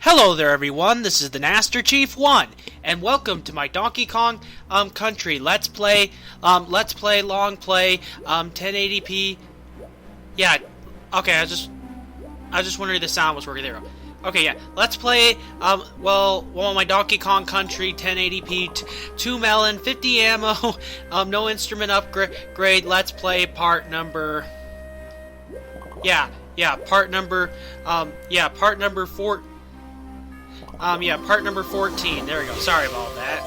Hello there everyone, this is the Master Chief 1, and welcome to my Donkey Kong country Let's Play, long play, 1080p, yeah, okay, I just wondered if the sound was working there. Okay, yeah, Let's Play, my Donkey Kong country, 1080p, 2 Melon, 50 ammo, no instrument upgrade, Let's Play part number, part number 14. There we go. Sorry about that.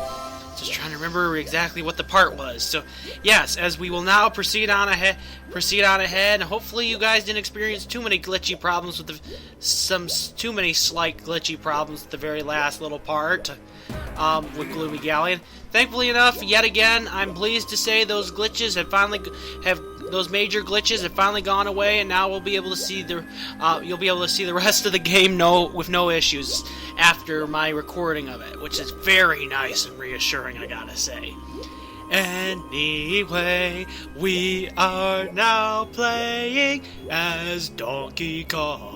Just trying to remember exactly what the part was. So, yes, as we will now proceed on ahead, and hopefully you guys didn't experience too many glitchy problems with too many slight glitchy problems with the very last little part with Gloomy Galleon. Thankfully enough, yet again, I'm pleased to say those glitches those major glitches have finally gone away, and now we'll be able to see you'll be able to see the rest of the game with no issues after my recording of it, which is very nice and reassuring, I gotta say. Anyway, we are now playing as Donkey Kong.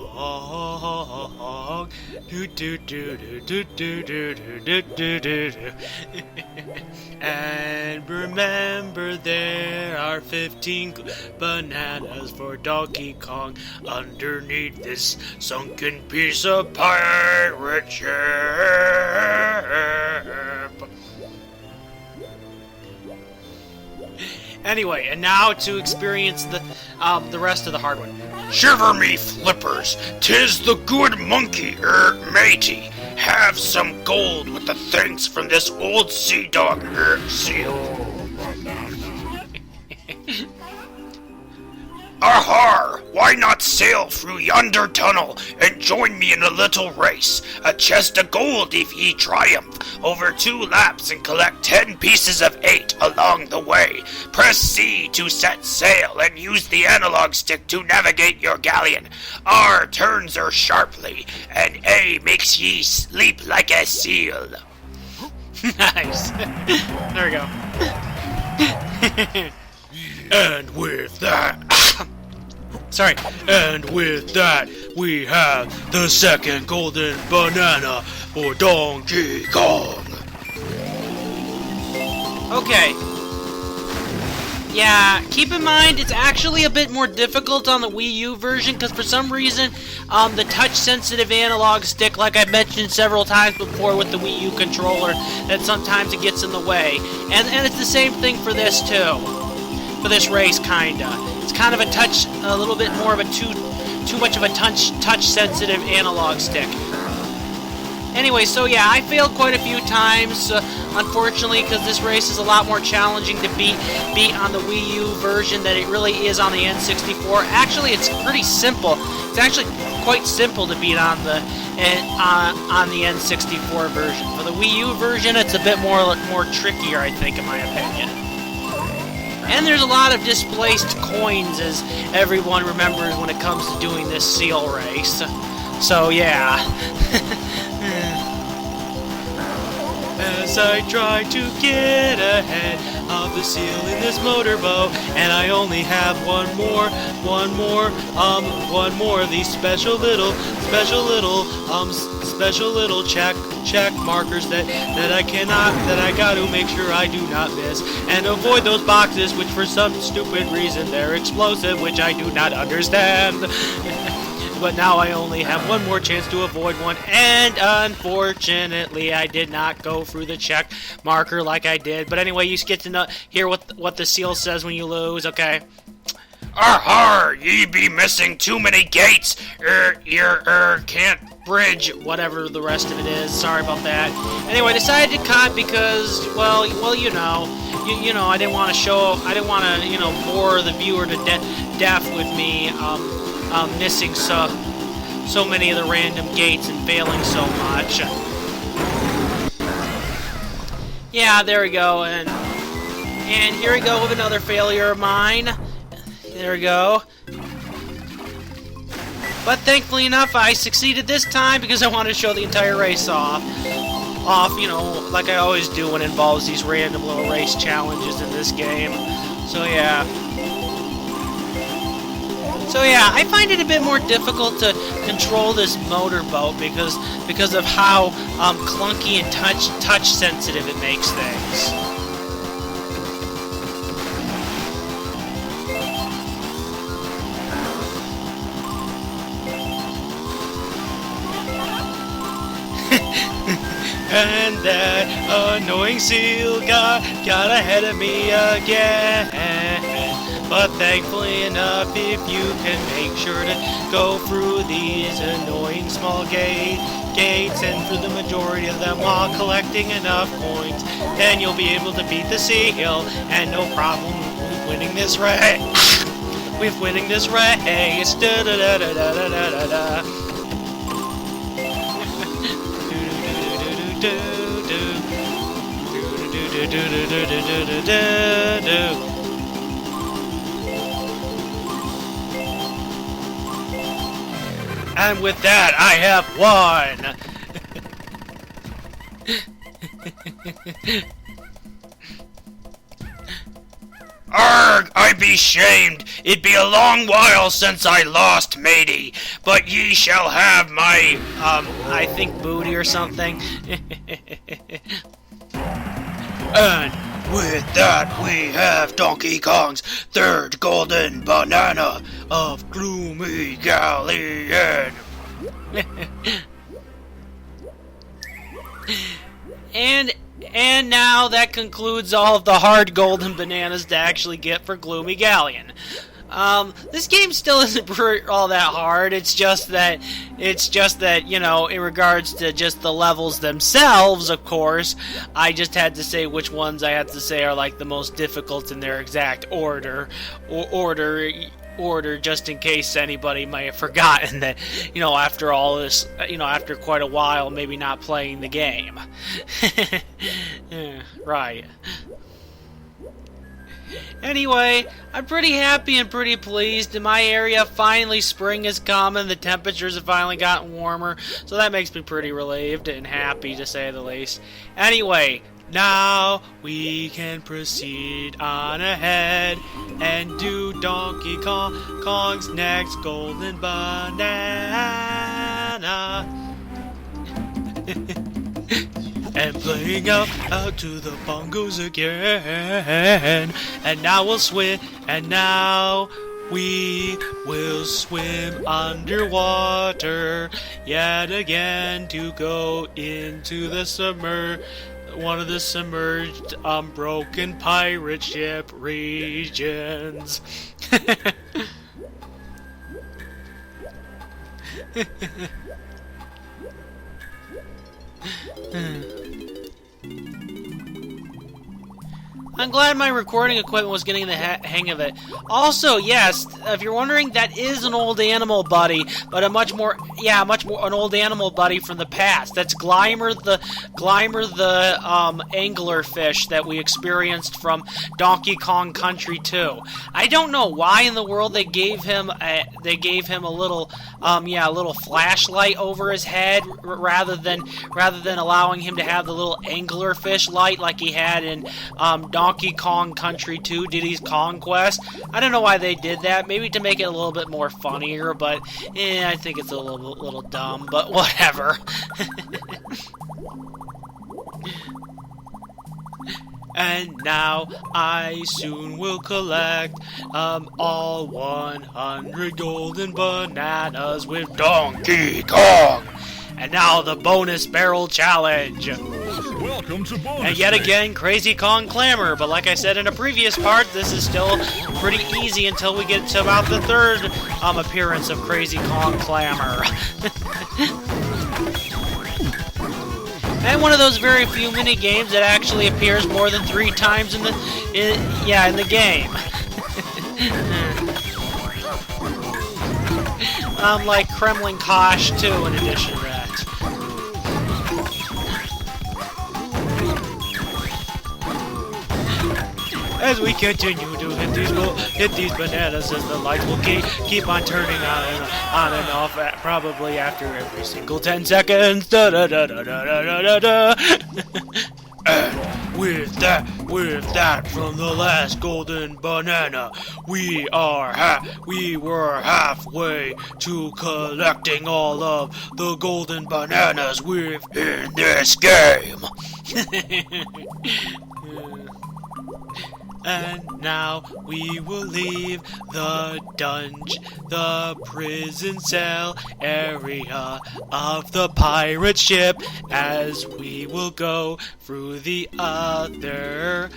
And remember, there are 15 bananas for Donkey Kong underneath this sunken piece of pirate ship. Anyway, and now to experience the rest of the hard one. Shiver me flippers, 'tis the good monkey, matey. Have some gold with the thanks from this old sea dog, seal. Ahar! Why not sail through yonder tunnel and join me in a little race? A chest of gold if ye triumph over 2 laps and collect 10 pieces of 8 along the way. Press C to set sail and use the analog stick to navigate your galleon. R turns her sharply, and A makes ye sleep like a seal. Nice. There we go. And with that... Sorry. And with that, we have the second golden banana for Donkey Kong. Okay. Yeah, keep in mind it's actually a bit more difficult on the Wii U version because for some reason the touch-sensitive analog stick, like I've mentioned several times before with the Wii U controller, that sometimes it gets in the way. And it's the same thing for this too. For this race, kinda. It's kind of a little bit more of a too much of a touch-sensitive analog stick. Anyway, so yeah, I failed quite a few times, unfortunately, because this race is a lot more challenging to beat on the Wii U version than it really is on the N64. Actually, it's pretty simple. It's actually quite simple to beat on the N64 version. For the Wii U version, it's a bit more trickier, I think, in my opinion. And there's a lot of displaced coins, as everyone remembers when it comes to doing this seal race. So, yeah. As I try to get ahead of the seal in this motorboat, and I only have one more of these special little check markers that I got to make sure I do not miss, and avoid those boxes which for some stupid reason they're explosive, which I do not understand. But now I only have one more chance to avoid one, and unfortunately I did not go through the check marker like I did. But anyway, you get to hear what the seal says when you lose, okay? Ahar! Ye be missing too many gates! Can't bridge, whatever the rest of it is. Sorry about that. Anyway, I decided to cut because, well, you know, I didn't want to bore the viewer to death with me, missing so many of the random gates and failing so much. Yeah, there we go, and here we go with another failure of mine. There we go. But thankfully enough, I succeeded this time because I wanted to show the entire race off, you know, like I always do when it involves these random little race challenges in this game. So yeah. So yeah, I find it a bit more difficult to control this motorboat because of how clunky and touch sensitive it makes things. And that annoying seal got ahead of me again. But thankfully enough, if you can make sure to go through these annoying small gates and through the majority of them while collecting enough coins, then you'll be able to beat the seal and no problem with winning this race. With winning this race. Da da da da da da da da. And with that, I have won! Arg, I be shamed. It be a long while since I lost, matey. But ye shall have my, I think booty or something. And with that, we have Donkey Kong's third golden banana of Gloomy Galleon. And now that concludes all of the hard golden bananas to actually get for Gloomy Galleon. This game still isn't all that hard. It's just that, you know, in regards to just the levels themselves, of course, I just had to say which ones I had to say are like the most difficult in their exact order, just in case anybody might have forgotten that, you know, after all this, you know, after quite a while, maybe not playing the game. Yeah, right. Anyway, I'm pretty happy and pretty pleased. In my area, finally spring has come and the temperatures have finally gotten warmer, so that makes me pretty relieved and happy, to say the least. Anyway, now we can proceed on ahead and do Donkey Kong's next golden banana. And playing out to the bongos again. And now we'll swim, and now we will swim underwater yet again to go into the one of the submerged, broken pirate ship regions. I'm glad my recording equipment was getting the hang of it. Also, yes, if you're wondering, that is an old animal buddy, but a much more an old animal buddy from the past. That's Glymer the anglerfish that we experienced from Donkey Kong Country 2. I don't know why in the world they gave him a little flashlight over his head rather than allowing him to have the little anglerfish light like he had in Donkey Kong Country 2, Diddy's Conquest. I don't know why they did that. Maybe to make it a little bit more funnier, but I think it's a little dumb, but whatever. And now I soon will collect all 100 golden bananas with Donkey Kong. And now the bonus barrel challenge. Welcome to bonus. And yet again, Crazy Kong Clamor. But like I said in a previous part, this is still pretty easy until we get to about the third appearance of Crazy Kong Clamor. And one of those very few mini games that actually appears more than 3 times in the game. Like Kremlin Kosh too, in addition to that. As we continue to hit these bananas, as the lights will keep on turning on and off, probably after every single 10 seconds. Da da da da da da da da. with that from the last golden banana, we were halfway to collecting all of the golden bananas within this game. And now we will leave the prison cell area of the pirate ship, as we will go through the other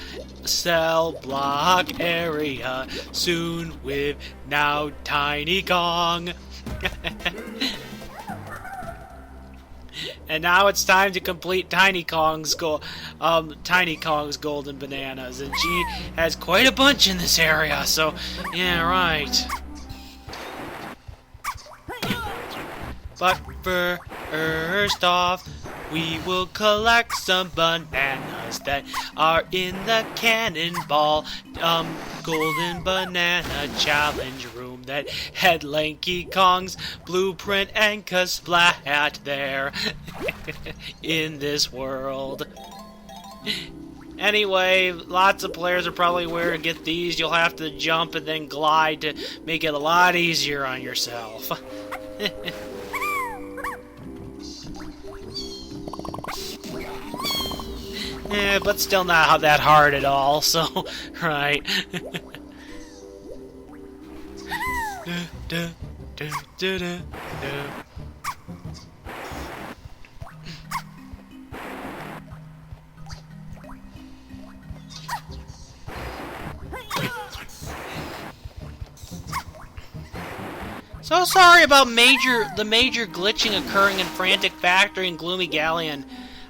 cell block area soon with now Tiny Kong. And now it's time to complete Tiny Kong's golden bananas, and she has quite a bunch in this area. So, yeah, right. But first off, we will collect some bananas that are in the cannonball golden banana challenge room that had Lanky Kong's blueprint and splat there in this world. Anyway, lots of players are probably aware to get these. You'll have to jump and then glide to make it a lot easier on yourself. But still not that hard at all, so, right. So sorry about the major glitching occurring in Frantic Factory and Gloomy Galleon.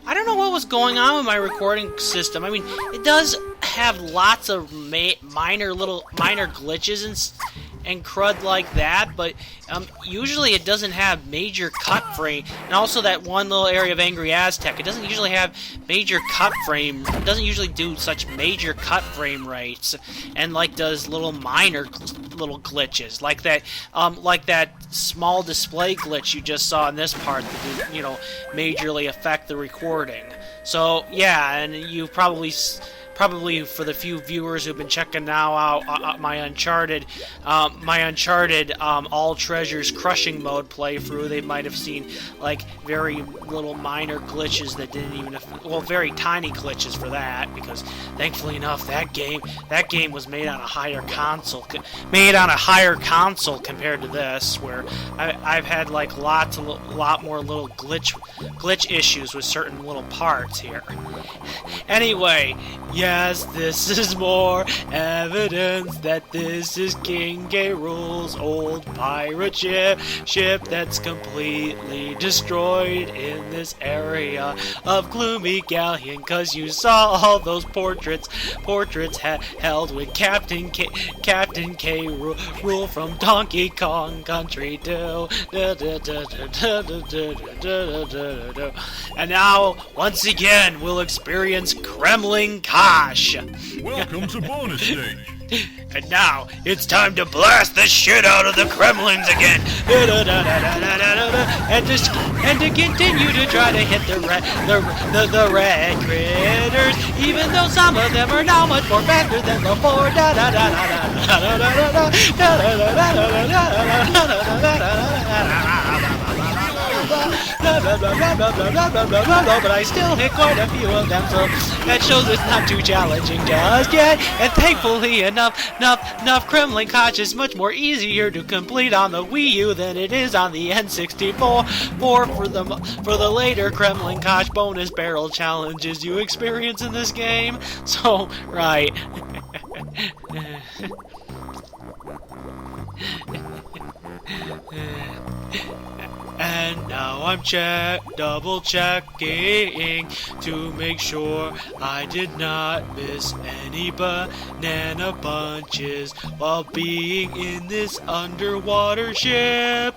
I don't know what was going on with my recording system. I mean, it does have lots of minor glitches and crud like that, but usually it doesn't have major cut frame. And also that one little area of Angry Aztec, it doesn't usually have major cut frame. It doesn't usually do such major cut frame rates, and like does little minor little glitches like that small display glitch you just saw in this part that did, majorly affect the recording. So yeah, and you probably for the few viewers who've been checking now out my Uncharted All Treasures Crushing Mode playthrough, they might have seen like very little minor glitches that didn't even, very tiny glitches for that, because thankfully enough that game was made on a higher console compared to this, where I've had like a lot more little glitch issues with certain little parts here. Anyway, yes, this is more evidence that this is King K. Rool's old pirate ship that's completely destroyed in this area of Gloomy Galleon, cause you saw all those portraits held with Captain K. Rool from Donkey Kong Country 2. And now, once again, we'll experience Kremlin Kosh. Welcome to bonus stage. And now, it's time to blast the shit out of the Kremlins again. And to continue to try to hit the red critters, even though some of them are now much more faster than before. But I still hit quite a few of them, so that shows it's not too challenging just yet. And thankfully enough Kremlin Koch is much more easier to complete on the Wii U than it is on the N64. For the later Kremlin Koch bonus barrel challenges you experience in this game. So right. And now I'm double checking to make sure I did not miss any banana bunches while being in this underwater ship.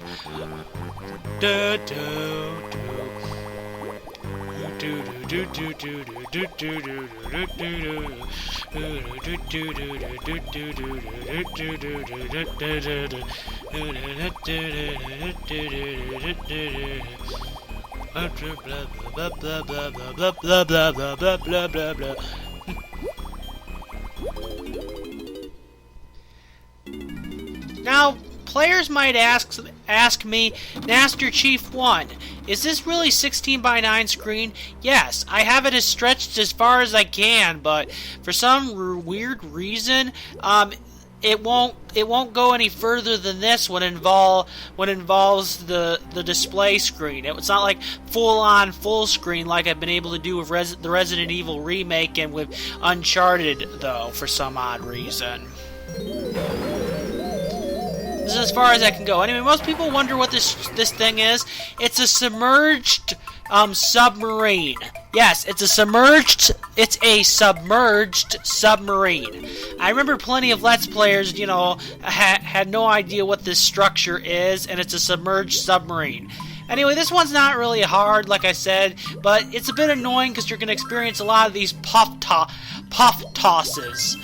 Now, players might ask me, Master Chief 1, is this really 16 by 9 screen? Yes, I have it as stretched as far as I can, but for some weird reason, it won't go any further than this when involves the display screen. It's not like full screen like I've been able to do with the Resident Evil remake and with Uncharted, though, for some odd reason. This is as far as I can go. Anyway, most people wonder what this thing is. It's a submerged submarine. Yes, it's a submerged submarine. I remember plenty of Let's Players, had no idea what this structure is, and it's a submerged submarine. Anyway, this one's not really hard, like I said, but it's a bit annoying because you're going to experience a lot of these puff tosses,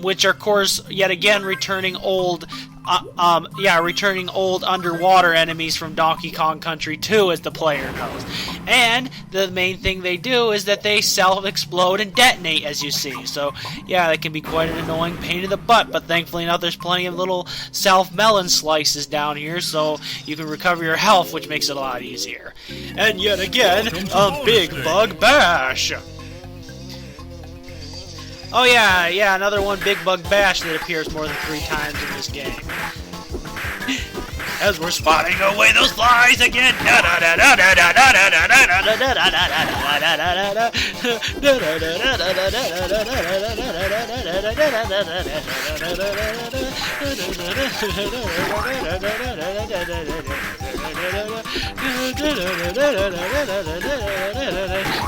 which are, of course, yet again returning old underwater enemies from Donkey Kong Country 2, as the player knows. And the main thing they do is that they self-explode and detonate, as you see. So, yeah, that can be quite an annoying pain in the butt, but thankfully enough, there's plenty of little melon slices down here, so you can recover your health, which makes it a lot easier. And yet again, a big bug bash! Oh yeah, another one, Big Bug Bash, that appears more than 3 times in this game. As we're spotting away those flies again.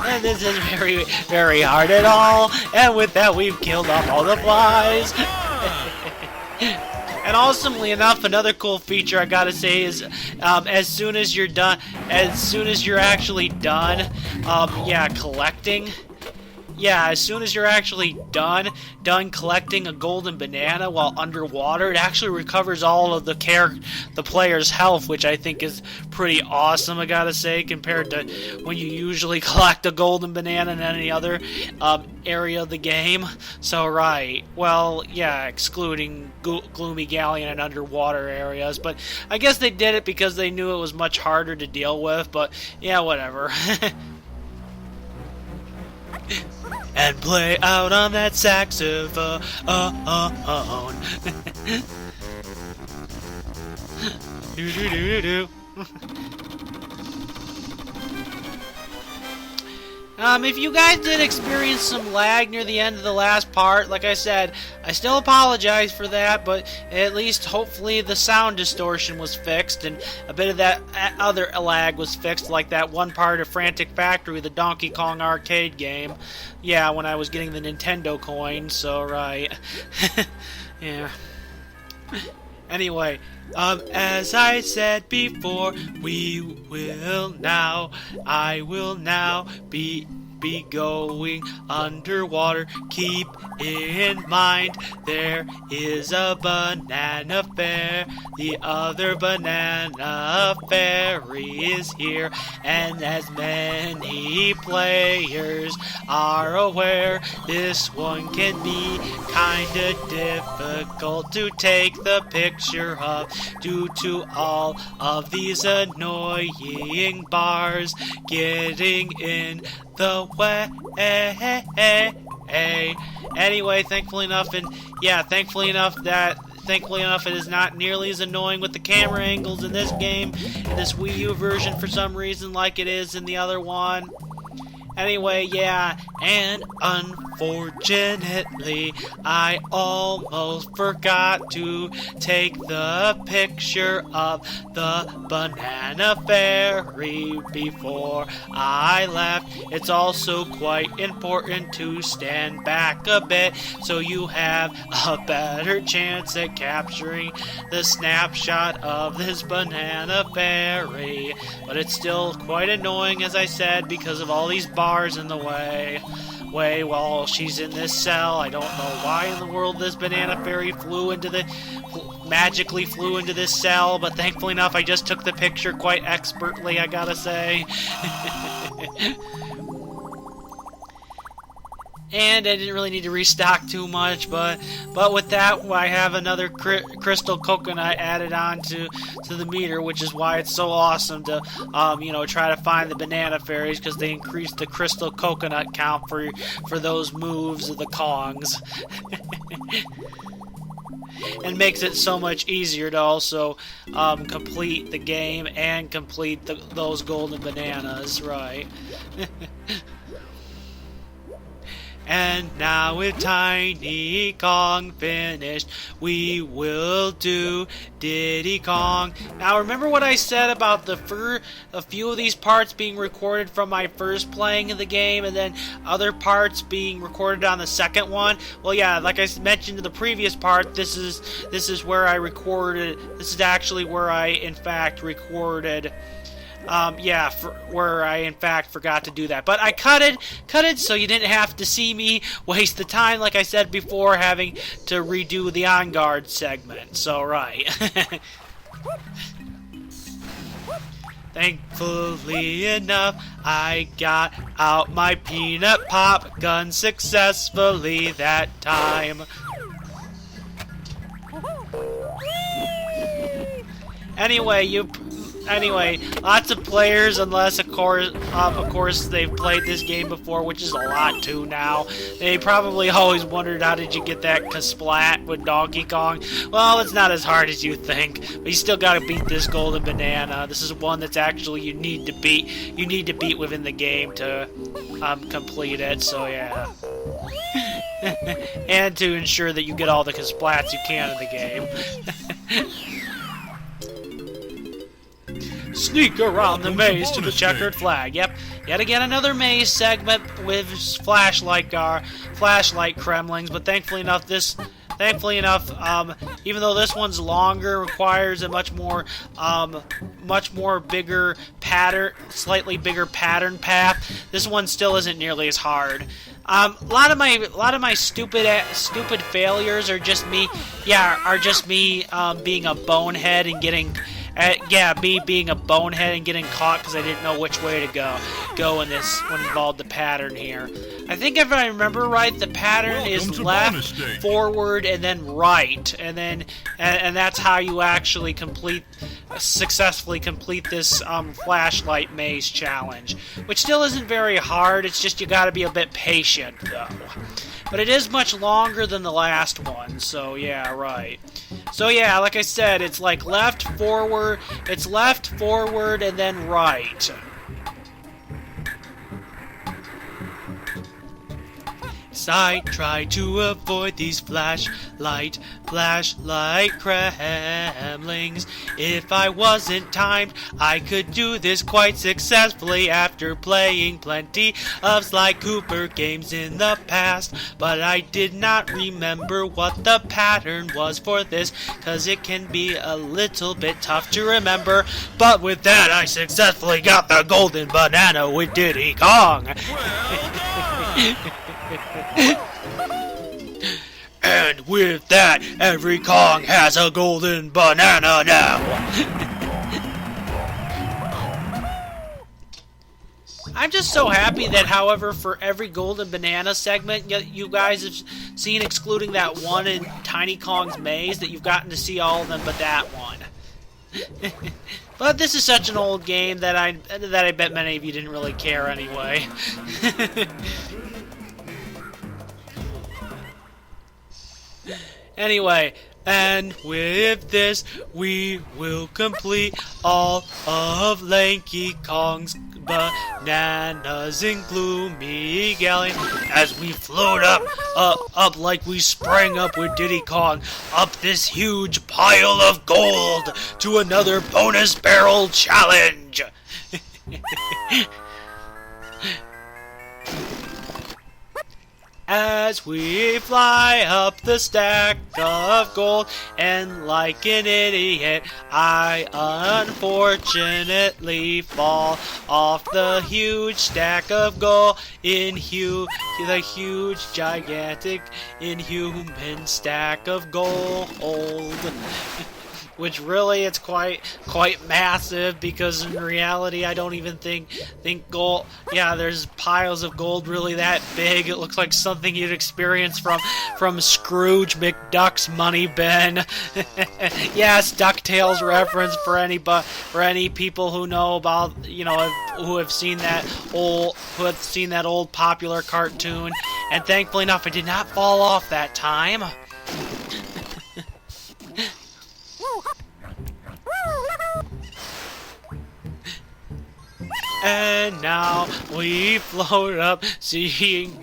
And this is very, very hard at all. And with that, we've killed off all the flies. And awesomely enough, another cool feature I gotta say is, as soon as you're actually done, collecting. Yeah, as soon as you're actually done collecting a golden banana while underwater, it actually recovers all of the player's health, which I think is pretty awesome, I gotta say, compared to when you usually collect a golden banana in any other area of the game. So, right, well, yeah, excluding Gloomy Galleon and underwater areas, but I guess they did it because they knew it was much harder to deal with, but yeah, whatever. And play out on that saxophone. Do do do do. If you guys did experience some lag near the end of the last part, like I said, I still apologize for that, but at least hopefully the sound distortion was fixed and a bit of that other lag was fixed, like that one part of Frantic Factory, the Donkey Kong arcade game. Yeah, when I was getting the Nintendo coin, so right. Yeah. Anyway, as I said before, I will now be going underwater. Keep in mind, there is a banana fair. The other banana fairy is here, and as many players are aware, this one can be kinda difficult to take the picture of due to all of these annoying bars getting in the way. Anyway, thankfully enough it is not nearly as annoying with the camera angles in this game, in this Wii U version for some reason, like it is in the other one. Anyway, yeah, and unfortunately, I almost forgot to take the picture of the banana fairy before I left. It's also quite important to stand back a bit so you have a better chance at capturing the snapshot of this banana fairy. But it's still quite annoying, as I said, because of all these bars in the way while she's in this cell. I don't know why in the world this banana fairy magically flew into this cell, but thankfully enough I just took the picture quite expertly, I gotta say. And I didn't really need to restock too much, but with that, I have another crystal coconut added on to the meter, which is why it's so awesome to, you know, try to find the banana fairies, because they increase the crystal coconut count for those moves of the Kongs. And makes it so much easier to also complete the game and complete those golden bananas, right? And now with Tiny Kong finished, we will do Diddy Kong. Now remember what I said about a few of these parts being recorded from my first playing of the game, and then other parts being recorded on the second one? Well, yeah, like I mentioned in the previous part, this is where I recorded. This is actually where I in fact recorded. Yeah, where I in fact forgot to do that. But I cut it so you didn't have to see me waste the time, like I said before, having to redo the On Guard segment. So, right. Thankfully enough, I got out my peanut pop gun successfully that time. Anyway, lots of players, unless of course they've played this game before, which is a lot too now. They probably always wondered, how did you get that splat with Donkey Kong? Well, it's not as hard as you think, but you still gotta beat this golden banana. This is one that's actually you need to beat. You need to beat within the game to complete it. So yeah. And to ensure that you get all the splats you can in the game. Sneak around the maze to the checkered flag. Yep, yet again another maze segment with flashlight Kremlings. But thankfully enough, even though this one's longer, requires a much more bigger pattern, slightly bigger pattern path. This one still isn't nearly as hard. A lot of my stupid failures are just me. Yeah, are just me being a bonehead and getting. Me being a bonehead and getting caught because I didn't know which way to go in this when involved the pattern here. I think if I remember right, the pattern is left, forward, and then right, and that's how you actually successfully complete this flashlight maze challenge, which still isn't very hard. It's just you got to be a bit patient though. But it is much longer than the last one, so yeah, right. So yeah, like I said, it's like left, forward, and then right. I try to avoid these flashlight Kremlings. If I wasn't timed, I could do this quite successfully after playing plenty of Sly Cooper games in the past. But I did not remember what the pattern was for this, cause it can be a little bit tough to remember. But with that, I successfully got the golden banana with Diddy Kong. And with that, every Kong has a golden banana now. I'm just so happy that, however, for every golden banana segment you guys have seen, excluding that one in Tiny Kong's maze, that you've gotten to see all of them but that one. But this is such an old game that I bet many of you didn't really care anyway. Anyway, and with this, we will complete all of Lanky Kong's bananas in Gloomy Galleon as we float up like we sprang up with Diddy Kong, up this huge pile of gold to another bonus barrel challenge. As we fly up the stack of gold, and like an idiot, I unfortunately fall off the huge stack of gold the huge, gigantic, inhuman stack of gold. which really it's quite massive, because in reality I don't even think gold. Yeah, there's piles of gold really that big. It looks like something you'd experience from Scrooge McDuck's money bin. Yes, DuckTales reference for any people who know about, who have seen that old popular cartoon. And thankfully enough, I did not fall off that time. And now we float up, seeing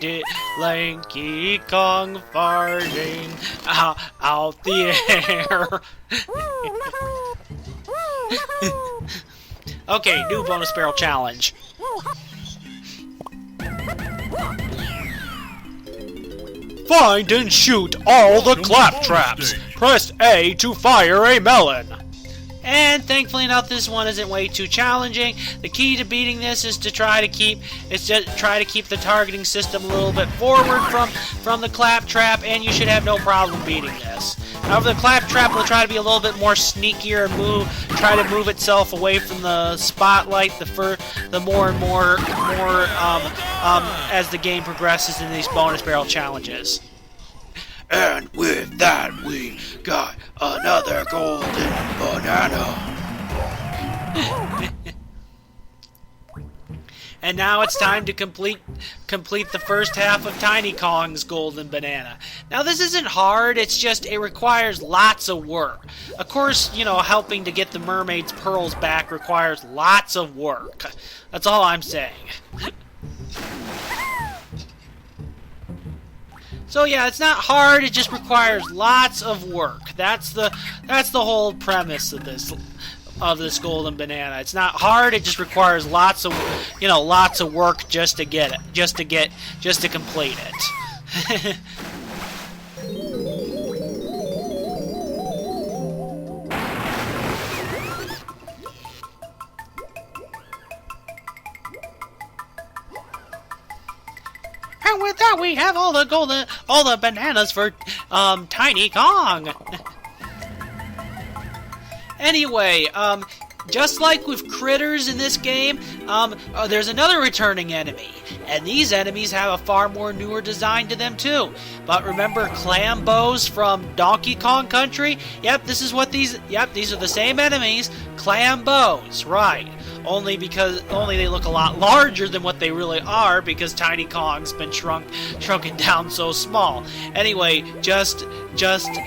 Lanky Kong farting out the air. Okay, new bonus barrel challenge. Find and shoot all the claptraps. Press A to fire a melon. And thankfully enough, this one isn't way too challenging. The key to beating this is to try to keep the targeting system a little bit forward from the claptrap, and you should have no problem beating this. However, the claptrap will try to be a little bit more sneakier and try to move itself away from the spotlight the more and more as the game progresses in these bonus barrel challenges. And with that, we got another golden banana. And now it's time to complete the first half of Tiny Kong's golden banana. Now this isn't hard, it requires lots of work. Of course, helping to get the mermaid's pearls back requires lots of work. That's all I'm saying. So yeah, it's not hard, it just requires lots of work. That's the whole premise of this golden banana. It's not hard, it just requires lots of work just to get it, just to complete it. And with that, we have all the bananas for Tiny Kong. Anyway, just like with critters in this game, there's another returning enemy, and these enemies have a far more newer design to them too. But remember Clambos from Donkey Kong Country? Yep, these are the same enemies, Clambos, right. Only they look a lot larger than what they really are, because Tiny Kong's been shrunken down so small. Anyway, just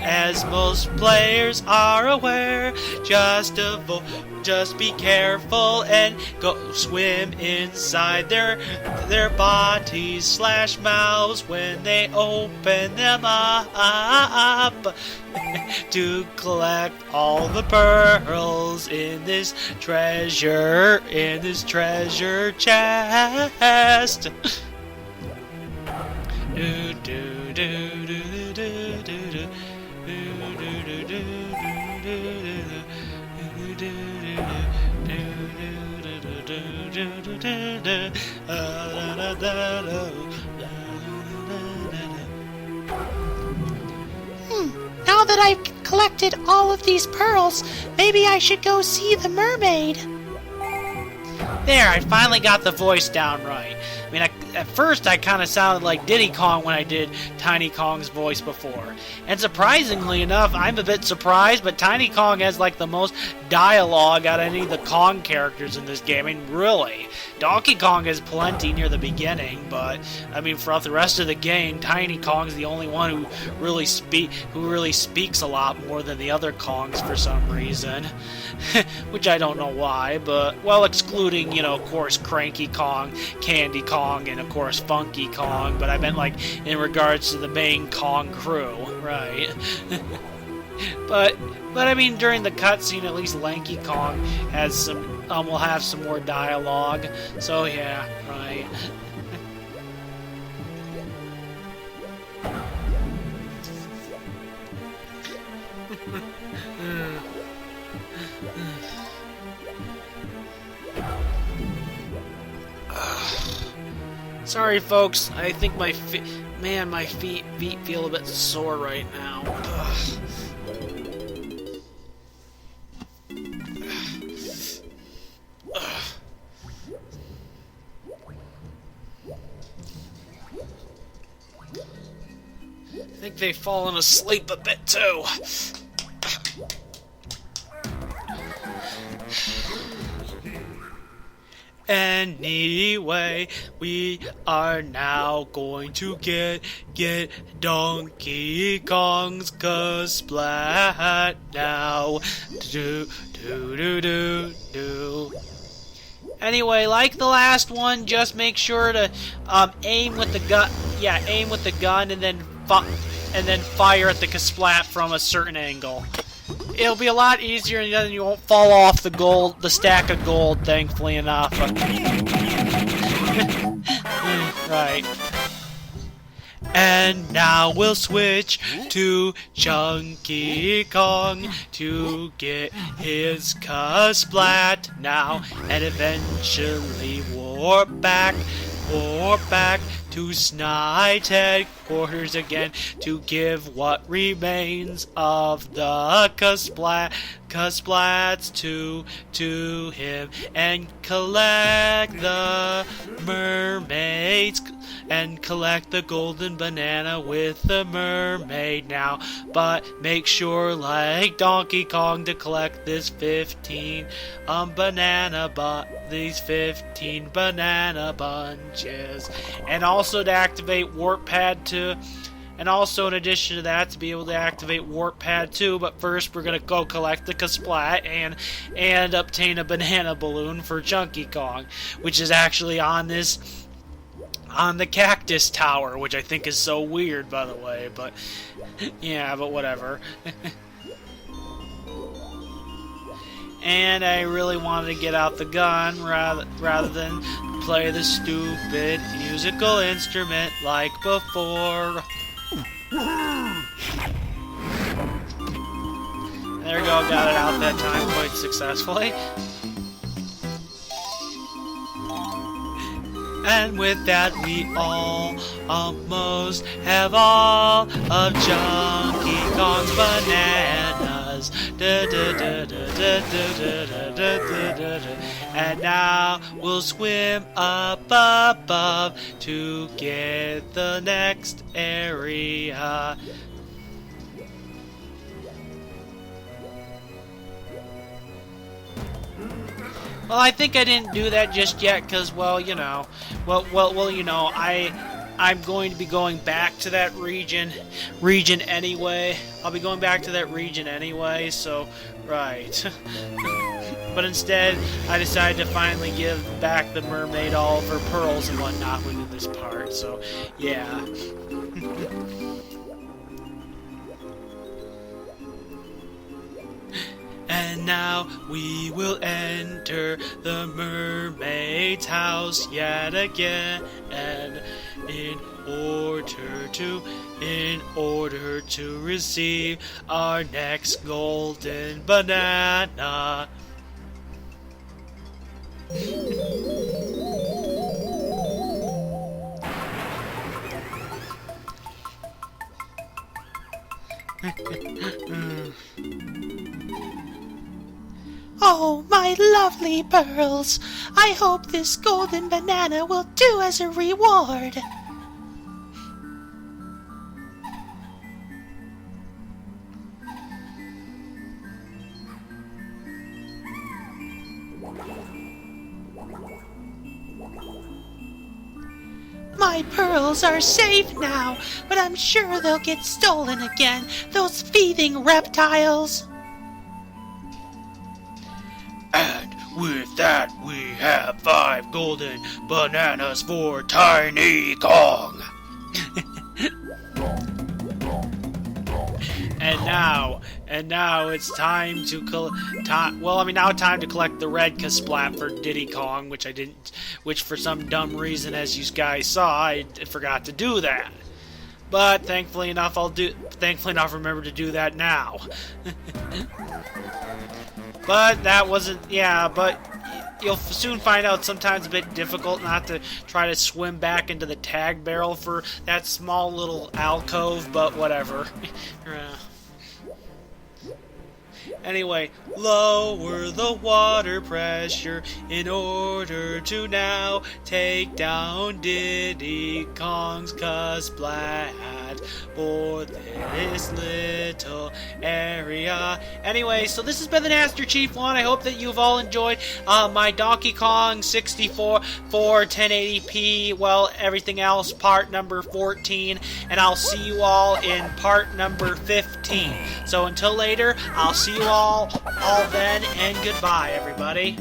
as most players are aware, just be careful and go swim inside their bodies / mouths when they open them up to collect all the pearls in this treasure chest. Do do do do do do do do do Now that I've collected all of these pearls, maybe I should go see the mermaid. There, I finally got the voice down right. I mean, at first I kind of sounded like Diddy Kong when I did Tiny Kong's voice before. And surprisingly enough, I'm a bit surprised, but Tiny Kong has like the most dialogue out of any of the Kong characters in this game. I mean, really. Donkey Kong has plenty near the beginning, but I mean, throughout the rest of the game, Tiny Kong's the only one who really speaks a lot more than the other Kongs for some reason. Which I don't know why, but, well, excluding, of course, Cranky Kong, Candy Kong, and, of course, Funky Kong, but I meant, like, in regards to the main Kong crew, right? But I mean, during the cutscene, at least Lanky Kong has will have some more dialogue, so yeah, right. Sorry, folks. I think my feet feel a bit sore right now. Ugh. think they've fallen asleep a bit too. Anyway, we are now going to get Donkey Kong's splat now. Do do do do do. Anyway, like the last one, just make sure to aim with the gun. Yeah, aim with the gun and then fire at the splat from a certain angle. It'll be a lot easier, and then you won't fall off the stack of gold, thankfully enough. Right. And now we'll switch to Chunky Kong to get his splat now, and eventually warp back to Snide headquarters again to give what remains of the splats to him and collect the mermaids and collect the golden banana with the mermaid now. But make sure, like Donkey Kong, to collect this 15 these 15 banana bunches, and also to activate Warp Pad 2. And also, in addition to that, to be able to activate Warp Pad 2, but first we're going to go collect the splat and obtain a banana balloon for Chunky Kong, which is actually on the cactus tower, which I think is so weird, by the way, but yeah, but whatever. And I really wanted to get out the gun rather than play the stupid musical instrument like before. There we go, got it out that time quite successfully. And with that, we almost have all of Chunky Kong's bananas. And now we'll swim up above to get the next area. Well, I think I didn't do that just yet, because, well, you know, I'm going to be going back to that region anyway. I'll be going back to that region anyway, so, right. But instead, I decided to finally give back the mermaid all of her pearls and whatnot within this part, so, yeah. And now we will enter the mermaid's house yet again, in order to receive our next golden banana. Oh, my lovely pearls! I hope this golden banana will do as a reward. My pearls are safe now, but I'm sure they'll get stolen again, those thieving reptiles. And with that, we have 5 golden bananas for Tiny Kong. And now it's time to time to collect the red splat for Diddy Kong, which for some dumb reason, as you guys saw, I forgot to do that. But thankfully enough, remember to do that now. But that wasn't, but you'll soon find out sometimes a bit difficult not to try to swim back into the tag barrel for that small little alcove, but whatever. Anyway, lower the water pressure in order to now take down Diddy Kong's splat for this little area. Anyway, so this has been the Master Chief 1. I hope that you've all enjoyed my Donkey Kong 64 for 1080p, well, everything else, part number 14, and I'll see you all in part number 15. So until later, I'll see you all then, and goodbye, everybody.